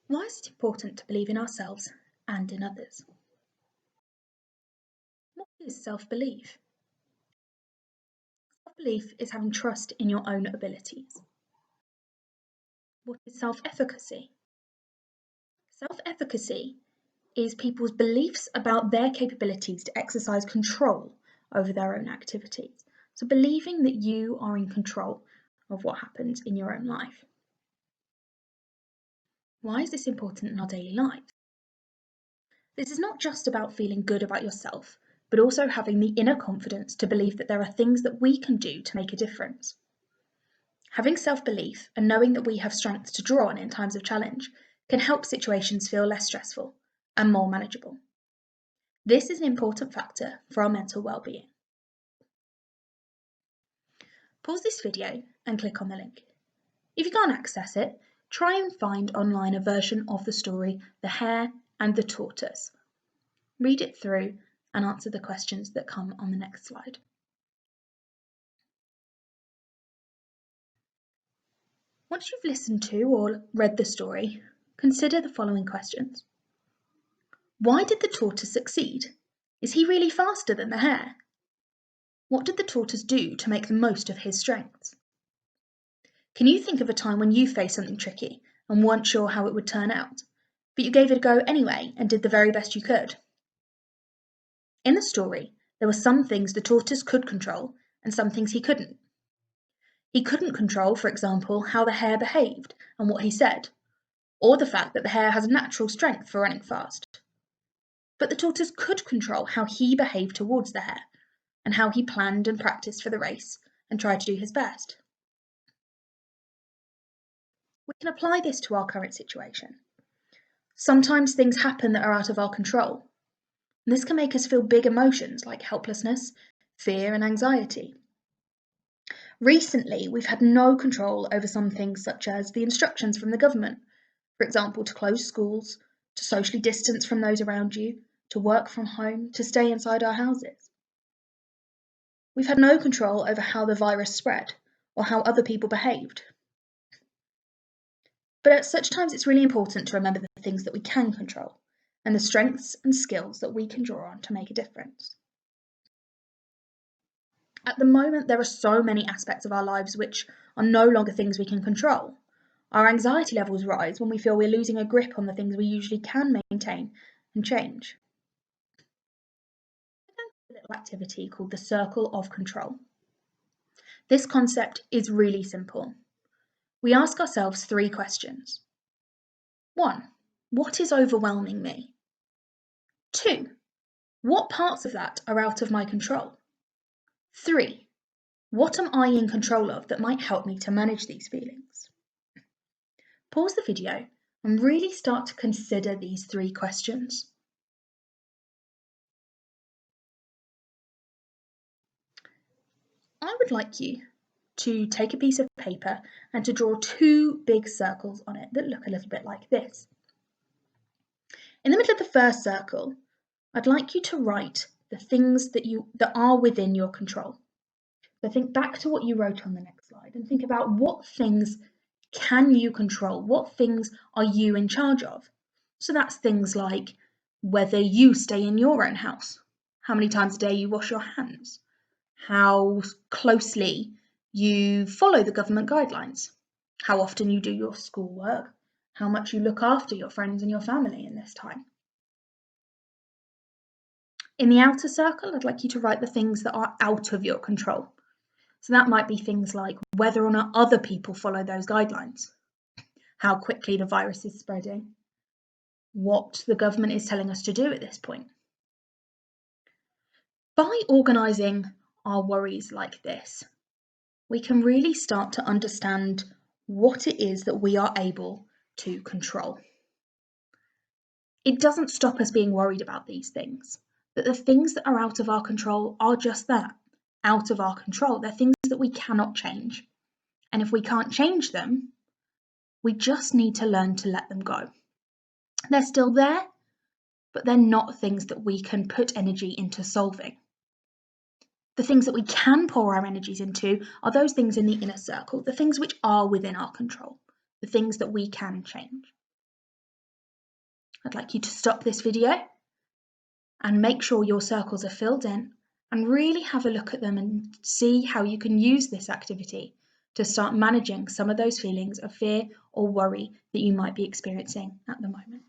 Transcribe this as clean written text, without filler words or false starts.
Why is it important to believe in ourselves and in others? What is self-belief? Self-belief is having trust in your own abilities. What is self-efficacy? Self-efficacy is people's beliefs about their capabilities to exercise control over their own activities. So believing that you are in control of what happens in your own life. Why is this important in our daily lives? This is not just about feeling good about yourself, but also having the inner confidence to believe that there are things that we can do to make a difference. Having self-belief and knowing that we have strengths to draw on in times of challenge can help situations feel less stressful and more manageable. This is an important factor for our mental well-being. Pause this video and click on the link. If you can't access it, try and find online a version of the story The Hare and the Tortoise. Read it through and answer the questions that come on the next slide. Once you've listened to or read the story, consider the following questions. Why did the tortoise succeed? Is he really faster than the hare? What did the tortoise do to make the most of his strengths? Can you think of a time when you faced something tricky and weren't sure how it would turn out, but you gave it a go anyway and did the very best you could? In the story, there were some things the tortoise could control and some things he couldn't. He couldn't control, for example, how the hare behaved and what he said, or the fact that the hare has a natural strength for running fast. But the tortoise could control how he behaved towards the hare and how he planned and practiced for the race and tried to do his best. We can apply this to our current situation. Sometimes things happen that are out of our control. And this can make us feel big emotions like helplessness, fear, and anxiety. Recently, we've had no control over some things such as the instructions from the government, for example, to close schools, to socially distance from those around you, to work from home, to stay inside our houses. We've had no control over how the virus spread or how other people behaved. But at such times, it's really important to remember the things that we can control and the strengths and skills that we can draw on to make a difference. At the moment, there are so many aspects of our lives which are no longer things we can control. Our anxiety levels rise when we feel we're losing a grip on the things we usually can maintain and change. A little activity called the circle of control. This concept is really simple. We ask ourselves 3 questions. 1. What is overwhelming me? 2. What parts of that are out of my control? 3. What am I in control of that might help me to manage these feelings? Pause the video and really start to consider these 3 questions. I would like you to take a piece of paper and to draw 2 big circles on it that look a little bit like this. In the middle of the first circle, I'd like you to write the things that are within your control. So think back to what you wrote on the next slide and think about what things can you control? What things are you in charge of? So that's things like whether you stay in your own house, how many times a day you wash your hands, how closely you follow the government guidelines, how often you do your schoolwork, how much you look after your friends and your family in this time. In the outer circle, I'd like you to write the things that are out of your control. So that might be things like whether or not other people follow those guidelines, how quickly the virus is spreading, what the government is telling us to do at this point. By organising our worries like this, we can really start to understand what it is that we are able to control. It doesn't stop us being worried about these things, but the things that are out of our control are just that, out of our control. They're things that we cannot change. And if we can't change them, we just need to learn to let them go. They're still there, but they're not things that we can put energy into solving. The things that we can pour our energies into are those things in the inner circle, the things which are within our control, the things that we can change. I'd like you to stop this video and make sure your circles are filled in and really have a look at them and see how you can use this activity to start managing some of those feelings of fear or worry that you might be experiencing at the moment.